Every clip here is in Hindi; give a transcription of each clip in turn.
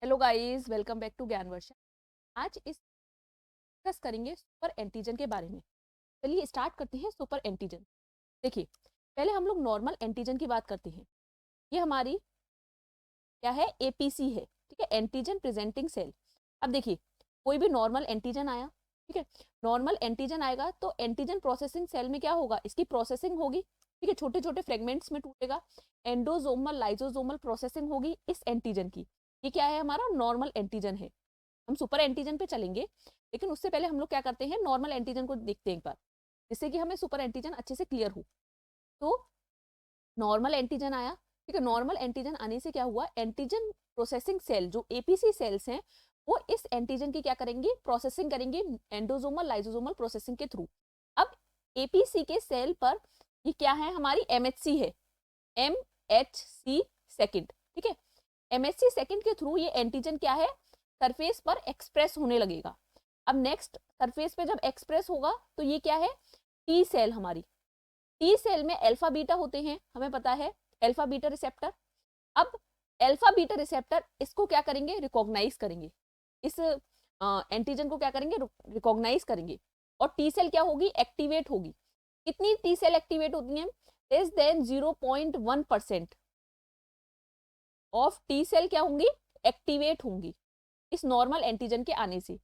Hello guys, welcome back to Gyan Varsha. आज इस डिस्कस करेंगे सुपर एंटीजन के बारे में। चलिए स्टार्ट करते हैं सुपर एंटीजन। देखिए, पहले हम लोग नॉर्मल एंटीजन की बात करते हैं। ये हमारी क्या है, एपीसी है, ठीक है, एंटीजन प्रेजेंटिंग सेल। अब देखिए, कोई भी नॉर्मल एंटीजन आया, ठीक है, नॉर्मल एंटीजन आएगा तो एंटीजन प्रोसेसिंग सेल में क्या होगा, इसकी प्रोसेसिंग होगी, ठीक है, छोटे छोटे फ्रेगमेंट्स में टूटेगा, एंडोसोमल लाइसोसोमल प्रोसेसिंग होगी इस एंटीजन की। ये क्या है, हमारा नॉर्मल एंटीजन है। हम सुपर एंटीजन पे चलेंगे, लेकिन उससे पहले हम लोग क्या करते हैं, नॉर्मल एंटीजन को देखते हैं एक बार, जिससे कि हमें सुपर एंटीजन अच्छे से क्लियर हो। तो नॉर्मल एंटीजन आया, ठीक है, नॉर्मल एंटीजन आने से क्या हुआ, एंटीजन प्रोसेसिंग सेल जो एपीसी सेल्स हैं वो इस एंटीजन की क्या करेंगे, प्रोसेसिंग करेंगे एंडोसोमल लाइसोसोमल प्रोसेसिंग के थ्रू। अब एपीसी के सेल पर ये क्या है, हमारी एमएचसी है, एमएचसी सेकंड, ठीक है, एमएचसी सेकंड के थ्रू ये एंटीजन क्या है, सरफेस पर एक्सप्रेस होने लगेगा। अब नेक्स्ट सरफेस पे जब एक्सप्रेस होगा तो ये क्या है, टी सेल हमारी, टी सेल में अल्फा बीटा होते हैं, हमें पता है, अल्फा बीटा रिसेप्टर। अब अल्फा बीटा रिसेप्टर इसको क्या करेंगे, रिकॉग्नाइज करेंगे, इस एंटीजन को क्या करेंगे, रिकॉग्नाइज करेंगे, और टी सेल क्या होगी, एक्टिवेट होगी। कितनी टी सेल एक्टिवेट होती हैं, less than 0.1% of T cell क्या होंगी, एक्टिवेट होंगी इस नॉर्मल एंटीजन के आने से।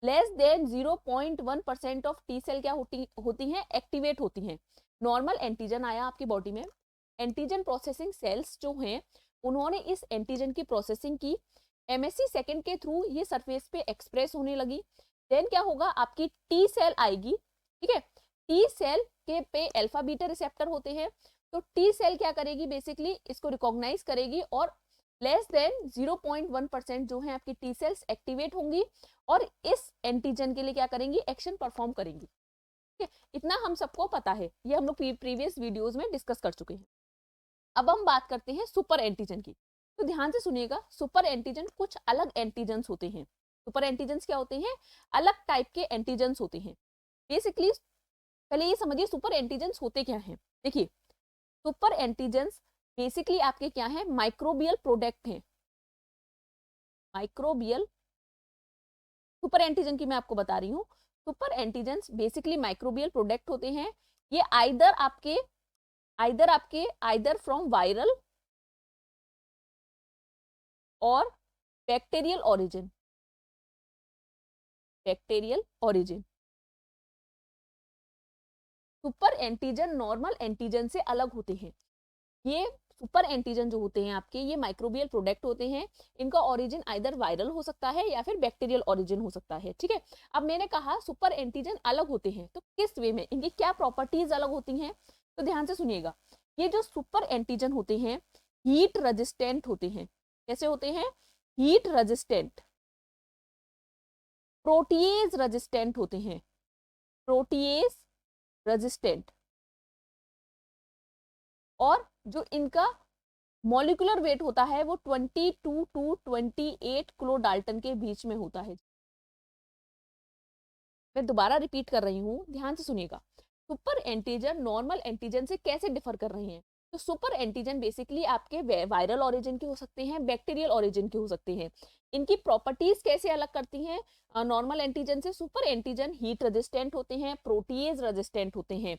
Less than 0.1% of T cell क्या होती हैं, एक्टिवेट होती हैं। नॉर्मल एंटीजन आया आपकी बॉडी में, एंटीजन प्रोसेसिंग सेल्स जो हैं उन्होंने इस एंटीजन की प्रोसेसिंग की, एमएससी सेकंड के थ्रू ये सरफेस पे एक्सप्रेस होने लगी। देन क्या होगा, आपकी टी सेल आएगी, ठीक है, टी सेल के पे अल्फा बीटा रिसेप्टर होते हैं, तो टी सेल क्या करेगी, बेसिकली इसको रिकॉग्नाइज करेगी और लेस देन 0.1% जो है आपकी टी सेल्स एक्टिवेट होंगी और इस एंटीजन के लिए क्या करेंगी, एक्शन परफॉर्म करेंगी। ठीक है, इतना हम सबको पता है, ये हम लोग प्रीवियस वीडियोस में डिस्कस कर चुके हैं। अब हम बात करते हैं सुपर एंटीजन की। तो ध्यान से सुनिएगा, सुपर एंटीजन कुछ अलग एंटीजन होते हैं। सुपर एंटीजन क्या होते हैं, अलग टाइप के एंटीजन होते हैं। बेसिकली पहले ये समझिए सुपर एंटीजन होते क्या हैं। देखिए, सुपर एंटीजन बेसिकली आपके क्या है, माइक्रोबियल प्रोडक्ट हैं। माइक्रोबियल सुपर एंटीजन की मैं आपको बता रही हूँ, super antigen basically microbial product होते हैं। ये आइदर फ्रॉम वायरल और bacterial origin, bacterial origin. Super antigen normal antigen से अलग होते हैं। ये सुपर एंटीजन जो होते हैं आपके, ये माइक्रोबियल प्रोडक्ट होते हैं, इनका ओरिजिन आइदर वायरल हो सकता है या फिर बैक्टीरियल ओरिजिन हो सकता है, ठीक है। अब मैंने कहा सुपर एंटीजन अलग होते हैं, तो किस वे में, इनकी क्या प्रॉपर्टीज अलग होती हैं, तो ध्यान से सुनिएगा। ये जो सुपर एंटीजन होते हैं हीट रेजिस्टेंट होते हैं। कैसे होते हैं, हीट रेजिस्टेंट, प्रोटीएज रेजिस्टेंट होते हैं, प्रोटीएज रेजिस्टेंट, और जो इनका मॉलिक्यूलर वेट होता है वो 22 टू 28 किलो डाल्टन के बीच में होता है। मैं दोबारा रिपीट कर रही हूँ, ध्यान से सुनिएगा। सुपर एंटीजन नॉर्मल एंटीजन से कैसे डिफर कर रहे हैं, तो सुपर एंटीजन बेसिकली आपके वायरल ओरिजिन के हो सकते हैं, बैक्टीरियल ओरिजिन के हो सकते हैं। इनकी प्रॉपर्टीज कैसे अलग करती हैं नॉर्मल एंटीजन से, सुपर एंटीजन हीट रेजिस्टेंट होते हैं, प्रोटीएज रेजिस्टेंट होते हैं,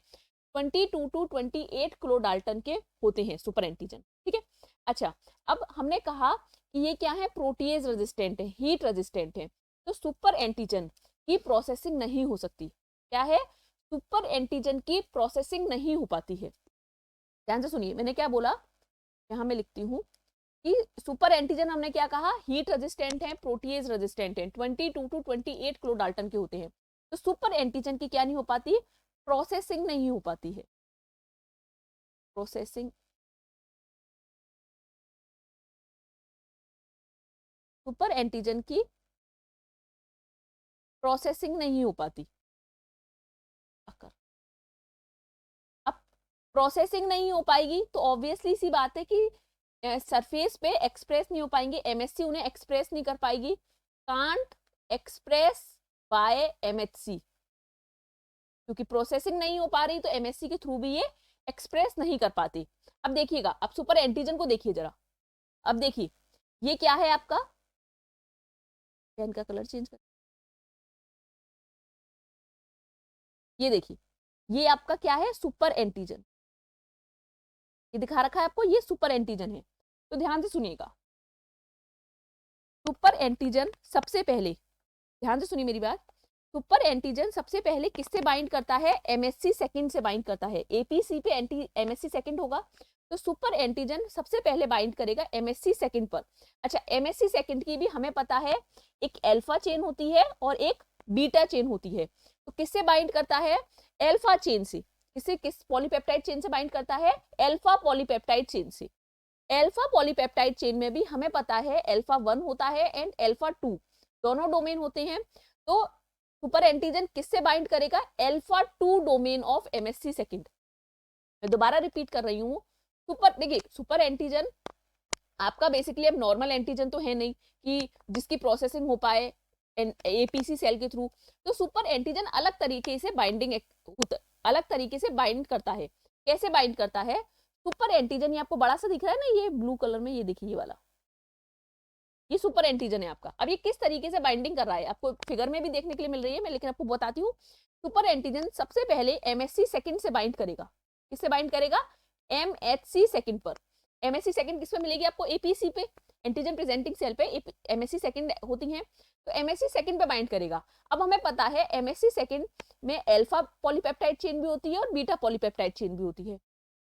22 टू 28 किलो डाल्टन के होते हैं सुपर एंटीजन, ठीक है। अच्छा, अब हमने कहा कि ये क्या है, प्रोटीएज रेजिस्टेंट है, हीट रेजिस्टेंट है, तो सुपर एंटीजन की प्रोसेसिंग नहीं हो सकती। क्या है, सुपर एंटीजन की प्रोसेसिंग नहीं हो पाती है। ध्यान से सुनिए, मैंने क्या बोला, यहां मैं लिखती हूँ कि सुपर एंटीजन हमने क्या कहा, हीट रेजिस्टेंट है, प्रोटीएज रेजिस्टेंट है, 22 टू 28 किलो डाल्टन के होते हैं। तो सुपर एंटीजन की क्या नहीं हो पाती, प्रोसेसिंग नहीं हो पाती है, प्रोसेसिंग। सुपर एंटीजन की प्रोसेसिंग नहीं हो पाती। अब प्रोसेसिंग नहीं हो पाएगी तो ऑब्वियसली सी बात है कि सरफेस पे एक्सप्रेस नहीं हो पाएंगे, एमएससी उन्हें एक्सप्रेस नहीं कर पाएगी, कांट एक्सप्रेस बाय एमएचसी, क्योंकि प्रोसेसिंग नहीं हो पा रही तो एमएससी के थ्रू भी ये एक्सप्रेस नहीं कर पाती। अब देखिएगा, अब सुपर एंटीजन को देखिए जरा, अब देखिए ये क्या है आपका, पेन का कलर चेंज कर, ये देखिए ये आपका क्या है, सुपर एंटीजन, ये दिखा रखा है आपको, ये सुपर एंटीजन है। तो ध्यान से सुनिएगा, सुपर एंटीजन सबसे पहले, ध्यान से सुनिए मेरी बात, सुपर एंटीजन सबसे पहले किससे बाइंड करता है, एमएससी सेकंड से बाइंड करता है। एपीसी पे एमएससी सेकंड होगा, तो सुपर एंटीजन सबसे पहले बाइंड करेगा एमएससी सेकंड पर। अच्छा, एमएससी सेकंड की भी हमें पता है, एक अल्फा चेन होती है और एक बीटा चेन होती है। तो किससे बाइंड करता है, अल्फा चेन से। किस पॉलीपेप्टाइड चेन से बाइंड करता है, अल्फा पॉलीपेप्टाइड चेन से। अल्फा पॉलीपेप्टाइड चेन में भी हमें पता है अल्फा 1 होता है एंड अल्फा 2, दोनों डोमेन होते हैं। तो सुपर एंटीजन किससे बाइंड करेगा, alpha 2 domain of MSc second. मैं दोबारा रिपीट कर रही हूँ, देखिए सुपर एंटीजन आपका बेसिकली अब नॉर्मल एंटीजन तो है नहीं कि जिसकी प्रोसेसिंग हो पाए एपीसी सेल के थ्रू। तो सुपर एंटीजन अलग तरीके से अलग तरीके से बाइंड करता है। कैसे बाइंड करता है, सुपर एंटीजन, ये आपको बड़ा सा दिख रहा है ना, ये ब्लू कलर में, ये देखिए ये वाला, ये सुपर एंटीजन है आपका। अब ये किस तरीके से बाइंडिंग कर रहा है, आपको फिगर में भी देखने के लिए मिल रही है, मैं लेकिन आपको बताती हूँ। सुपर एंटीजन सबसे पहले एमएससी सेकंड से बाइंड करेगा। किससे बाइंड करेगा, एमएचसी सेकंड पर। एमएससी सेकंड किस पे मिलेगी आपको, एपीसी पे, एंटीजन प्रेजेंटिंग सेल पे एमएससी सेकंड होती हैं, तो एमएससी सेकंड पे बाइंड करेगा। अब हमें पता है एमएससी सेकंड में अल्फा पॉलीपेप्टाइड चेन भी होती है और बीटा पॉलीपेप्टाइड चेन भी होती है।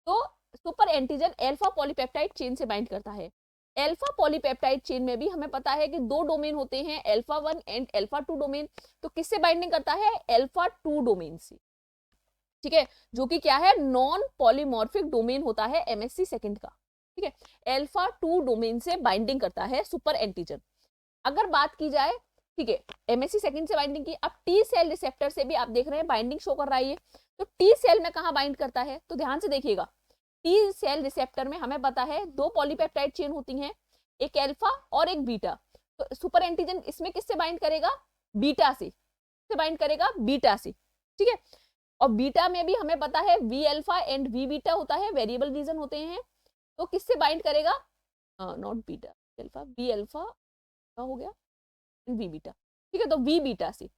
तो super antigen alpha polypeptide chain से बाइंड करता है। अल्फा पॉलीपेप्टाइड चेन में भी हमें पता है कि दो डोमेन होते हैं, अल्फा 1 एंड अल्फा 2 डोमेन। तो किससे बाइंडिंग करता है, अल्फा 2 डोमेन से, ठीक है, जो कि क्या है, नॉन पॉलीमॉर्फिक डोमेन होता है एमएससी सेकंड का, ठीक है। अल्फा 2 डोमेन से बाइंडिंग करता है सुपर एंटीजन। अगर बात की जाए, ठीक है, एमएससी सेकंड से बाइंडिंग की, अब टी सेल रिसेप्टर से भी आप देख रहे हैं बाइंडिंग शो कर रहा है। तो टी सेल में कहां बाइंड करता है, तो ध्यान से देखिएगा, टी सेल रिसेप्टर में हमें पता है दो पॉलीपेप्टाइड चेन होती हैं, एक अल्फा और एक बीटा। तो सुपर एंटीजन इसमें किससे बाइंड करेगा, बीटा से बाइंड करेगा, बीटा से, ठीक है। और बीटा में भी हमें पता है V alpha and V beta होता है, वेरिएबल रीजन होते हैं। तो किससे बाइंड करेगा, not beta alpha, V alpha हो गया वी बीटा, ठीक है। तो वी बीटा से,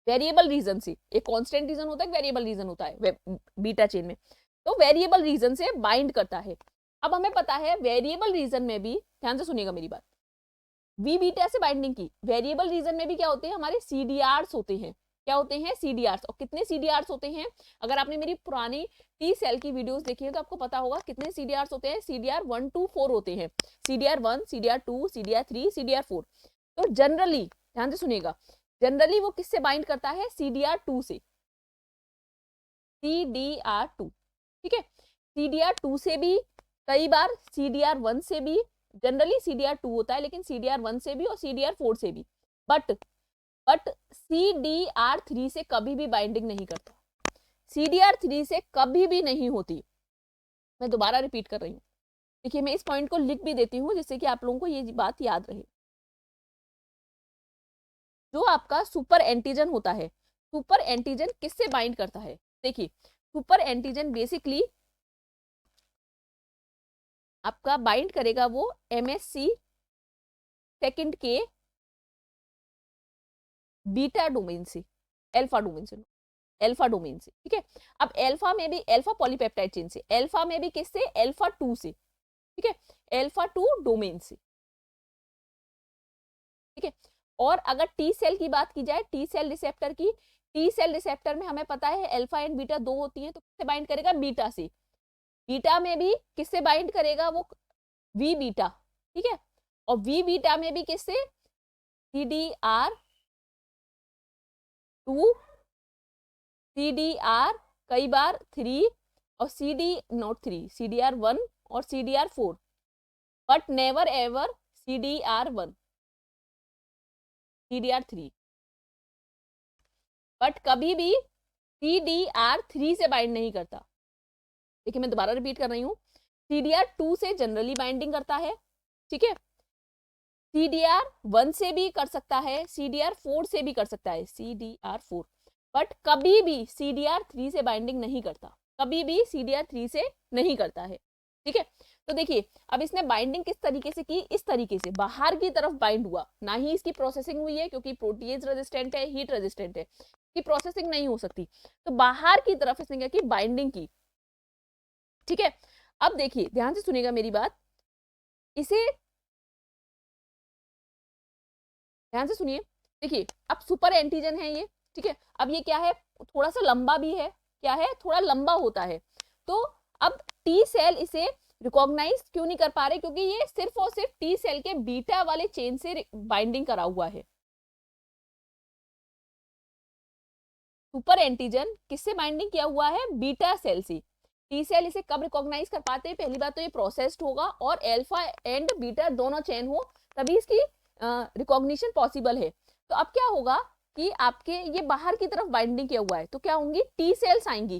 वेरिएबल रीजन से, एक कांस्टेंट रीजन होता है, वेरिएबल रीजन होता है बीटा चेन में, तो वेरिएबल रीजन से बाइंड करता है। अब हमें पता है वेरिएबल रीजन में भी, ध्यान से सुनिएगा मेरी बात, वी बीटा से बाइंडिंग की, वेरिएबल रीजन में भी क्या होते हैं, हमारे सीडीआर्स होते हैं। क्या होते हैं, सीडीआर्स। और कितने सीडीआर्स होते हैं, अगर आपने मेरी पुरानी टी सेल की वीडियोस देखी है तो आपको पता होगा कितने सीडीआर्स होते हैं, सीडीआर 1 2 4 होते हैं, सीडीआर 1, सीडीआर 2, सीडीआर 3, सीडीआर 4। तो जनरली ध्यान से सुनिएगा, जनरली वो किससे बाइंड करता है, सीडीआर 2 से, सीडीआर 2, ठीक है। सीडीआर 2 से भी, कई बार सीडीआर 1 से भी, जनरली सीडीआर 2 होता है, लेकिन सीडीआर 1 से भी और सीडीआर 4 से भी, बट सीडीआर 3 से कभी भी बाइंडिंग नहीं करता, सीडीआर 3 से कभी भी नहीं होती। मैं दोबारा रिपीट कर रही हूँ, देखिए मैं इस पॉइंट को लिख भी देती हूँ जिससे कि आप लोगों को ये बात याद रहे। जो आपका सुपर एंटीजन होता है, सुपर एंटीजन किससे बाइंड करता है, देखिए सुपर एंटीजन बेसिकली आपका बाइंड करेगा वो एमएससी सेकंड के बीटा डोमेन से, अल्फा डोमेन से, अल्फा डोमेन से, ठीक है। अब अल्फा में भी, अल्फा पॉलीपेप्टाइड चेन से, अल्फा में भी किससे, अल्फा 2 से, ठीक है, अल्फा 2 डोमेन से, ठीक है। और अगर टी सेल की बात की जाए, टी सेल रिसेप्टर की, टी सेल रिसेप्टर में हमें पता है अल्फा एंड बीटा दो होती हैं, तो किससे बाइंड करेगा, बीटा से। बीटा में भी किससे बाइंड करेगा वो, वी बीटा, ठीक है। और वी बीटा में भी किससे, सीडीआर 2, सीडीआर कई बार 3 और नॉट 3, सीडीआर 1 और CDR 4, but never ever CDR 1, CDR 3, but कभी भी सीडीआर 3 से बाइंड नहीं करता। देखिए मैं दोबारा रिपीट कर रही हूँ, सीडीआर 2 से जनरली बाइंडिंग करता है, ठीक है, सीडीआर 1 से भी कर सकता है, सीडीआर 4 से भी कर सकता है, सीडीआर 4, बट कभी भी सीडीआर 3 से बाइंडिंग नहीं करता, कभी भी सीडीआर 3 से नहीं करता है, ठीक है। तो देखिए अब इसने बाइंडिंग किस तरीके से की, इस तरीके से बाहर की तरफ बाइंड हुआ, ना ही इसकी प्रोसेसिंग हुई है क्योंकि प्रोटीएज रेजिस्टेंट है, हीट रेजिस्टेंट है, इसकी प्रोसेसिंग नहीं हो सकती, तो बाहर की तरफ इसने क्या की, बाइंडिंग की। ठीक है, अब देखिए ध्यान से सुनिएगा मेरी बात, इसे ध्यान से सुनिए। देखिए अब सुपर एंटीजन है ये, ठीक है, अब ये क्या है, थोड़ा सा लंबा भी है, क्या है, थोड़ा लंबा होता है। तो अब टी सेल इसे रिकॉग्नाइज क्यों नहीं कर पा रहे, क्योंकि ये सिर्फ और सिर्फ टी सेल के बीटा वाले चेन से बाइंडिंग करा हुआ है। सुपर एंटीजन किससे बाइंडिंग किया हुआ है, बीटा सेल से। टी सेल इसे कब रिकॉग्नाइज कर पाते हैं, पहली बात तो ये प्रोसेस्ड होगा और अल्फा एंड बीटा दोनों चेन हो, तभी इसकी रिकॉग्निशन पॉसिबल है। तो अब क्या होगा कि आपके ये बाहर की तरफ बाइंडिंग किया हुआ है, तो क्या होंगी, टी सेल्स आएंगी।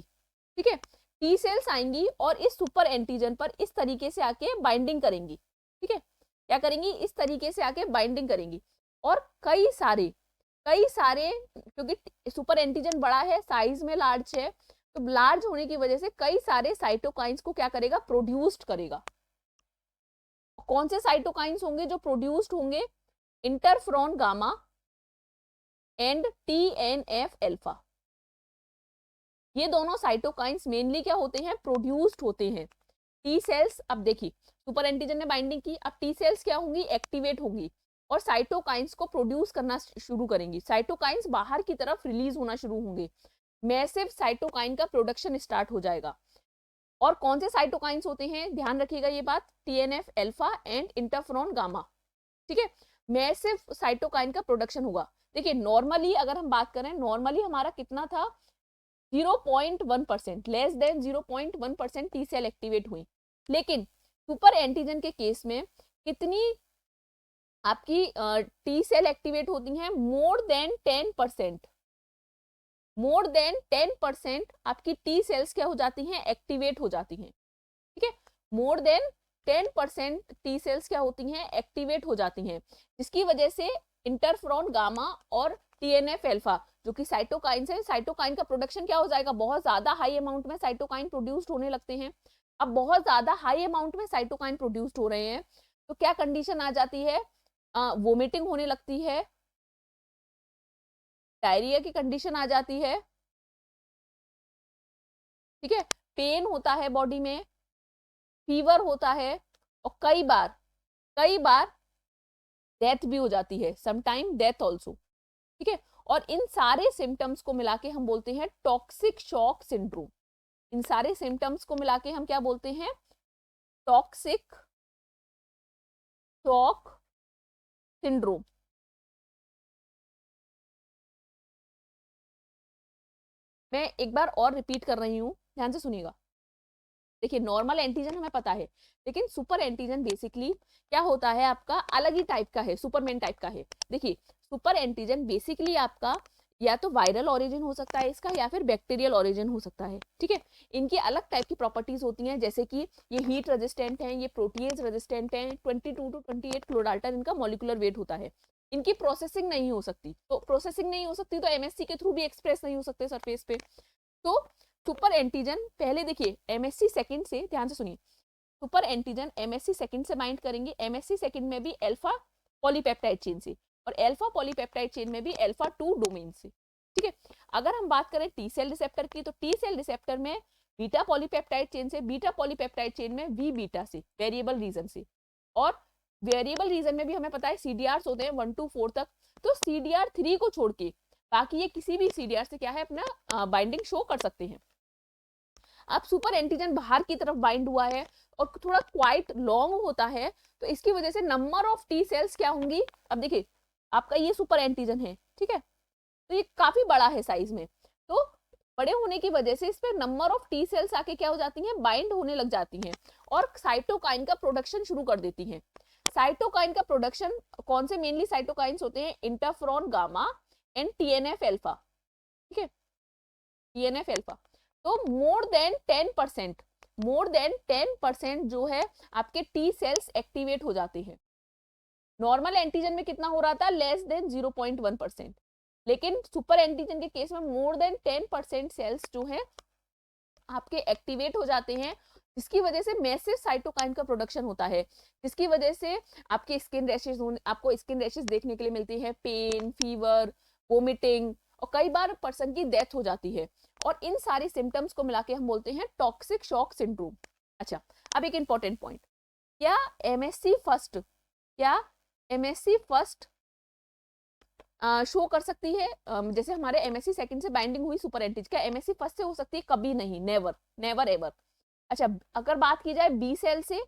ठीक है, टी सेल्स आएंगी और इस सुपर एंटीजन पर इस तरीके से आके बाइंडिंग करेंगी। ठीक है, क्या करेंगी, इस तरीके से आके बाइंडिंग करेंगी और कई सारे क्योंकि सुपर एंटीजन बड़ा है, साइज में लार्ज है, तो लार्ज होने की वजह से कई सारे साइटोकाइंस को क्या करेगा, प्रोड्यूस्ड करेगा। कौन से साइटोकाइंस होंगे जो प्रोड्यूस्ड होंगे, इंटरफ्रॉन गामा एंड TNF अल्फा। ये दोनों साइटोकाइंस मेनली क्या होते हैं, प्रोड्यूस्ड होते हैं। टी सेल्स, अब देखिए सुपर एंटीजन ने बाइंडिंग की, अब टी सेल्स क्या होंगी, एक्टिवेट होंगी और साइटोकाइंस को प्रोड्यूस करना शुरू करेंगी। साइटोकाइंस बाहर की तरफ रिलीज होना शुरू होंगे, मैसिव साइटोकाइन का प्रोडक्शन स्टार्ट हो जाएगा। और कौन से साइटोकाइंस होते हैं, ध्यान रखिएगा ये बात, TNF अल्फा एंड इंटरफ्रॉन गामा। ठीक है, मैसिव साइटोकाइन का प्रोडक्शन होगा। देखिए नॉर्मली अगर हम बात करें, नॉर्मली हमारा कितना था, 0.1%, less than 0.1% T cell activate हुई, लेकिन सुपर एंटीजन के केस में कितनी आपकी टी सेल एक्टिवेट होती हैं, मोर देन 10%, मोर देन 10% आपकी टी सेल्स क्या हो जाती हैं, एक्टिवेट हो जाती हैं। ठीक है, मोर देन 10% टी सेल्स क्या होती हैं, एक्टिवेट हो जाती हैं, जिसकी वजह से इंटरफ्रॉन गामा और TNF अल्फा जो कि साइटोकाइंस है, साइटोकाइन का प्रोडक्शन क्या हो जाएगा, बहुत ज्यादा हाई अमाउंट में साइटोकाइन प्रोड्यूस्ड होने लगते हैं। अब बहुत ज्यादा हाई अमाउंट में साइटोकाइन प्रोड्यूस्ड हो रहे हैं तो क्या कंडीशन आ जाती है, वोमिटिंग होने लगती है, डायरिया की कंडीशन आ जाती है। ठीक है, पेन होता है बॉडी में, फीवर होता है और कई बार डेथ भी हो जाती है, समटाइम डेथ ऑल्सो। ठीक है, और इन सारे सिम्टम्स को मिला के हम बोलते हैं टॉक्सिक शॉक सिंड्रोम। इन सारे सिम्टम्स को मिला के हम क्या बोलते हैं, टॉक्सिक शॉक सिंड्रोम। मैं एक बार और रिपीट कर रही हूं, ध्यान से सुनिएगा। देखिए नॉर्मल एंटीजन हमें पता है, लेकिन सुपर एंटीजन बेसिकली क्या होता है, आपका अलग ही टाइप का है, सुपरमैन टाइप का है। देखिए सुपर एंटीजन बेसिकली आपका या तो वायरल ओरिजिन हो सकता है इसका, या फिर बैक्टीरियल ओरिजिन हो सकता है। ठीक है, इनकी अलग टाइप की प्रॉपर्टीज होती हैं, जैसे कि ये हीट रेजिस्टेंट हैं, ये प्रोटीएज रेजिस्टेंट हैं, 22 to 28 किलोडाल्टन इनका मॉलिक्यूलर वेट होता है। इनकी प्रोसेसिंग नहीं हो सकती, तो प्रोसेसिंग नहीं हो सकती तो MSC के थ्रू भी एक्सप्रेस नहीं हो सकते सरफेस पे। तो सुपर एंटीजन पहले देखिए MSC सेकंड से, ध्यान से सुनिए, सुपर एंटीजन MSC सेकंड से बाइंड करेंगे, MSC सेकंड में भी अल्फा पॉलीपेप्टाइड चेन से, और अल्फा पॉलीपेप्टाइड चेन में भी अल्फा 2 डोमेन से। ठीक है, अगर हम बात करें टी सेल रिसेप्टर की, तो टी सेल रिसेप्टर में बीटा पॉलीपेप्टाइड चेन से, बीटा पॉलीपेप्टाइड चेन में वी बीटा से, वेरिएबल रीजन से, और वेरिएबल रीजन में भी हमें पता है CDRs होते हैं 1 to 4 तक, तो CDR3 को छोड़ के बाकी ये किसी भी CDR से क्या है, अपना बाइंडिंग शो कर सकते हैं। अब सुपर एंटीजन बाहर की तरफ बाइंड हुआ है और थोड़ा क्वाइट लॉन्ग होता है, तो इसकी वजह से नंबर ऑफ टी सेल्स क्या होंगी, अब देखिए आपका ये सुपर एंटीजन है, ठीक है, तो ये काफी बड़ा है साइज में, तो बड़े होने की वजह से इस पे नंबर ऑफ टी सेल्स आके क्या हो जाती हैं, बाइंड होने लग जाती हैं और साइटोकाइन का प्रोडक्शन शुरू कर देती हैं। साइटोकाइन का प्रोडक्शन कौन से मेनली साइटोकाइंस होते हैं, इंटरफ्रॉन गामा एंड TNF अल्फा। ठीक है, TNF अल्फा। तो मोर देन 10% जो है आपके टी सेल्स एक्टिवेट हो जाते हैं। नॉर्मल एंटीजन में कितना हो रहा था, लेस देन 0.1%, लेकिन सुपर एंटीजन के केस में मोर देन 10% सेल्स जो है आपके एक्टिवेट हो जाते हैं, जिसकी वजह से मैसिव साइटोकाइन का प्रोडक्शन होता है, जिसकी वजह से आपके स्किन रैशेज आपको स्किन रैशेज देखने के लिए मिलती है, पेन, फीवर, वोमिटिंग, और कई बार पर्सन की डेथ हो जाती है। और इन सारी सिम्टम्स को मिला के हम बोलते हैं टॉक्सिक शॉक सिंड्रोम। अच्छा, अब एक इंपॉर्टेंट पॉइंट, क्या एमएससी फर्स्ट शो कर सकती है, जैसे हमारे एमएससी सेकंड से बाइंडिंग हुई सुपर एंटीज, क्या एमएससी फर्स्ट से हो सकती है? कभी नहीं, नेवर नेवर एवर। अच्छा, अगर बात की जाए बी सेल से,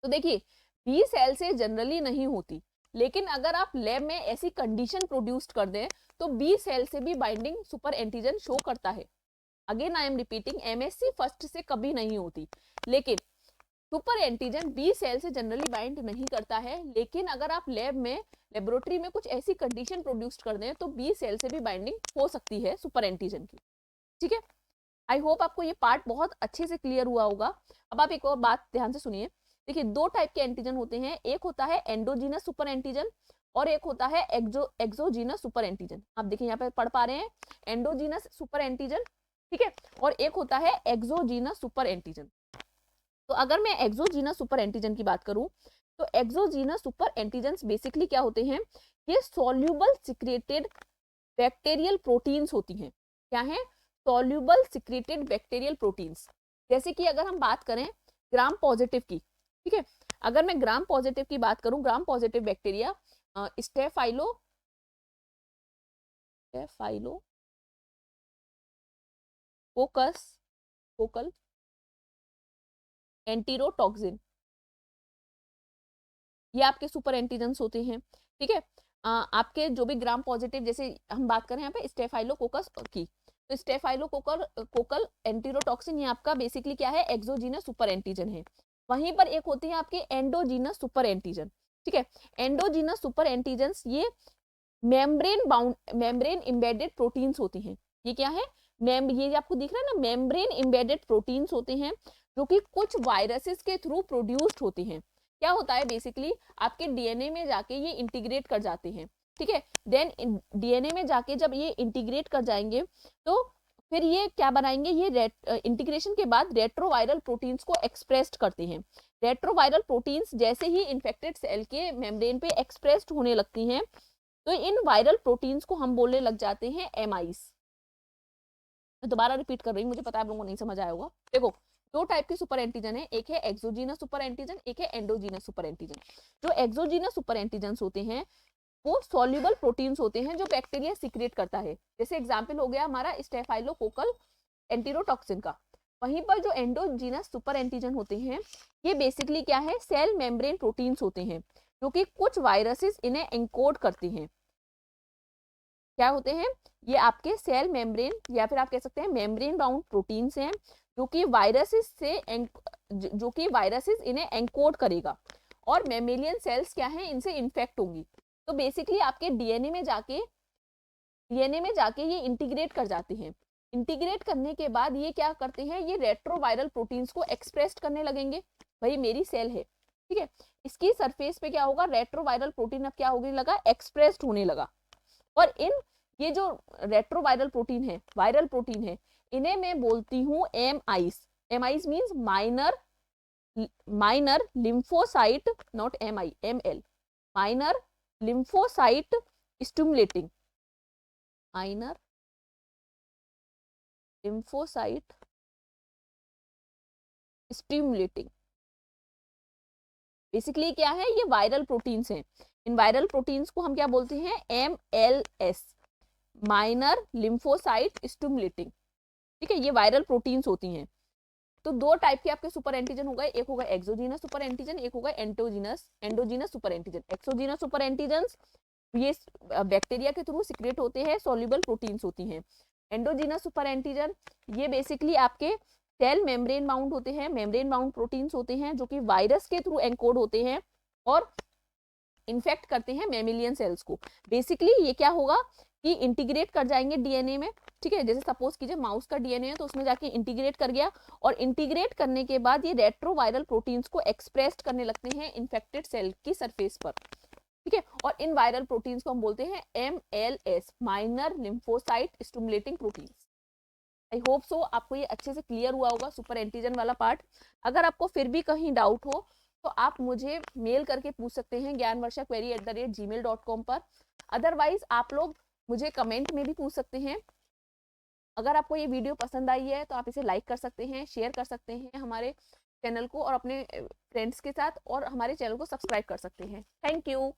तो देखिए बी सेल से जनरली नहीं होती, लेकिन अगर आप लैब में ऐसी कंडीशन प्रोड्यूस्ड कर दें तो बी सेल से भी बाइंडिंग सुपर एंटीजन शो करता है। Again I am repeating, MSc first से कभी नहीं होती, लेकिन सुपर एंटीजन बी सेल से जनरली बाइंड नहीं करता है। लेकिन अगर आप लैब में लेबोरेटरी में कुछ ऐसी कंडीशन प्रोड्यूस कर दें तो बी सेल से भी बाइंडिंग हो सकती है सुपर एंटीजन की। ठीक है, आई होप आपको ये पार्ट बहुत अच्छे से क्लियर हुआ होगा। अब आप एक और बात ध्यान से सुनिए, देखिए दो टाइप के एंटीजन होते हैं, एक होता है एंडोजीनस सुपर एंटीजन और एक होता है एक्सोजीनस सुपर एंटीजन। आप देखिए यहाँ पे पढ़ पा रहे हैं एंडोजीनस सुपर एंटीजन, ठीक है, और एक होता है एक्सोजीनस सुपर एंटीजन। तो अगर मैं एक्सोजीनस सुपर एंटीजन की बात करूं तो एक्सोजीनस सुपर एंटीजन्स बेसिकली क्या होते हैं, ये सॉल्यूबल सिक्रेटेड बैक्टीरियल प्रोटीन्स होती हैं। क्या है? Soluble secreted bacterial proteins. जैसे कि अगर हम बात करें ग्राम पॉजिटिव की, ठीक है, अगर मैं ग्राम पॉजिटिव की बात करूं, ग्राम पॉजिटिव बैक्टीरिया फोकल एंटीरोटॉक्सिन, ये आपके सुपर एंटीजन्स होते हैं। ठीक है, आपके जो भी ग्राम पॉजिटिव, जैसे हम बात करें यहाँ पे स्टेफाइलोकोकस की, तो स्टेफाइलोकोकल एंटीरोटॉक्सिन ये आपका बेसिकली क्या है, एक्सोजीनस सुपर एंटीजन है। वहीं पर एक होते हैं आपके एंडोजीनस सुपर एंटीजन। ठीक है, एंडोजीनस सुपर एंटीजन्स ये मेम्ब्रेन इम्बेडेड प्रोटीन्स होते हैं। ये क्या है? ये आपको दिख रहा है ना, मेम्ब्रेन इम्बेडेड प्रोटीन्स होते हैं जो कि कुछ वायरसेस के थ्रू प्रोड्यूस्ड होते हैं। क्या होता है बेसिकली, आपके डीएनए में जाके ये इंटीग्रेट कर जाते हैं। ठीक है, देन डीएनए में जाके जब ये इंटीग्रेट कर जाएंगे तो फिर ये क्या बनाएंगे, ये इंटीग्रेशन के बाद रेट्रोवायरल प्रोटीन्स को एक्सप्रेस्ड करते हैं। रेट्रोवायरल प्रोटीन्स जैसे ही इन्फेक्टेड सेल के मेम्ब्रेन पे एक्सप्रेस्ड होने लगती हैं तो इन वायरल प्रोटीन्स को हम बोलने लग जाते हैं एमआईस। मैं दोबारा रिपीट कर रही हूँ, मुझे पता है आप लोगों को नहीं समझ आया होगा। देखो दो टाइप के सुपर एंटीजन है, एक है एक्सोजीनस सुपर एंटीजन, एक है एंडोजीनस सुपर एंटीजन। जो एक्सोजीनस सुपर एंटीजन होते हैं वो सॉल्युबल प्रोटीन्स होते हैं जो बैक्टीरिया सीक्रेट करता है। जैसे एग्जाम्पल हो गया हमारा स्टेफाइलोकोकल एंटीरोटॉक्सिन का। वहीं पर जो एंडोजीनस सुपर एंटीजन होते हैं ये बेसिकली क्या है, सेल मेम्ब्रेन प्रोटीन्स होते हैं जो कि कुछ वायरसेस इन्हें एनकोड करते हैं। क्या होते हैं? ये आपके सेल मेम्ब्रेन या फिर आप कह सकते हैं मेम्ब्रेन बाउंड प्रोटीन्स हैं जो कि वायरसेस इन्हें एनकोड करेगा और मेमेलियन सेल्स क्या हैं, इनसे इन्फेक्ट होंगी। तो बेसिकली आपके डीएनए में जाके ये इंटीग्रेट कर जाते हैं। इंटीग्रेट करने के बाद ये क्या करते हैं, ये रेट्रोवायरल प्रोटीन्स को एक्सप्रेस करने लगेंगे। भाई मेरी सेल है, ठीक है, इसकी सरफेस पे क्या होगा, रेट्रोवायरल प्रोटीन अब क्या होने लगा, एक्सप्रेस्ड होने लगा। और ये जो रेट्रोवायरल प्रोटीन है, वायरल प्रोटीन है, इन्हें मैं बोलती हूँ MIs. MIs means minor lymphocyte, not MI, ML, minor lymphocyte stimulating, minor lymphocyte stimulating. Basically क्या है, ये वायरल प्रोटीन्स हैं। इन वायरल प्रोटीन्स को हम क्या बोलते हैं, एमएलएस, माइनर लिम्फोसाइट स्टिमुलेटिंग। ठीक है, ये वायरल प्रोटीन्स होती हैं। तो दो टाइप के आपके सुपर एंटीजन हो गए, एक होगा एक्सोजीनस सुपर एंटीजन, एक होगा endogenous super antigen. Exogenous super antigen ये बैक्टीरिया के थ्रू सिक्रेट होते हैं, सॉल्युबल प्रोटीन्स होती हैं। एंडोजीनस सुपर एंटीजन ये बेसिकली आपके सेल मेम्ब्रेन बाउंड होते हैं, मेम्ब्रेन बाउंड प्रोटीन्स होते हैं जो कि वायरस के थ्रू एनकोड होते हैं और इन्फेक्ट करते हैं मेमिलियन सेल्स को। बेसिकली ये क्या होगा कि इंटीग्रेट कर जाएंगे डीएनए में। ठीक है, जैसे सपोज कीजिए माउस का डीएनए है तो उसमें जाके इंटीग्रेट कर गया और इंटीग्रेट करने के बाद ये रेट्रोवायरल प्रोटीन्स को एक्सप्रेस्ड करने लगते हैं इन्फेक्टेड सेल की सरफेस पर। ठीक है, और इन वायरल प्रोटीन्स को हम बोलते हैं MLS, minor lymphocyte stimulating proteins. I hope so आपको ये अच्छे से क्लियर हुआ होगा सुपर एंटीजन वाला पार्ट। अगर आपको फिर भी कहीं डाउट हो तो आप मुझे मेल करके पूछ सकते हैं gyanvarshaquery@gmail.com पर। अदरवाइज आप लोग मुझे कमेंट में भी पूछ सकते हैं। अगर आपको ये वीडियो पसंद आई है तो आप इसे लाइक कर सकते हैं, शेयर कर सकते हैं हमारे चैनल को और अपने फ्रेंड्स के साथ, और हमारे चैनल को सब्सक्राइब कर सकते हैं। Thank you.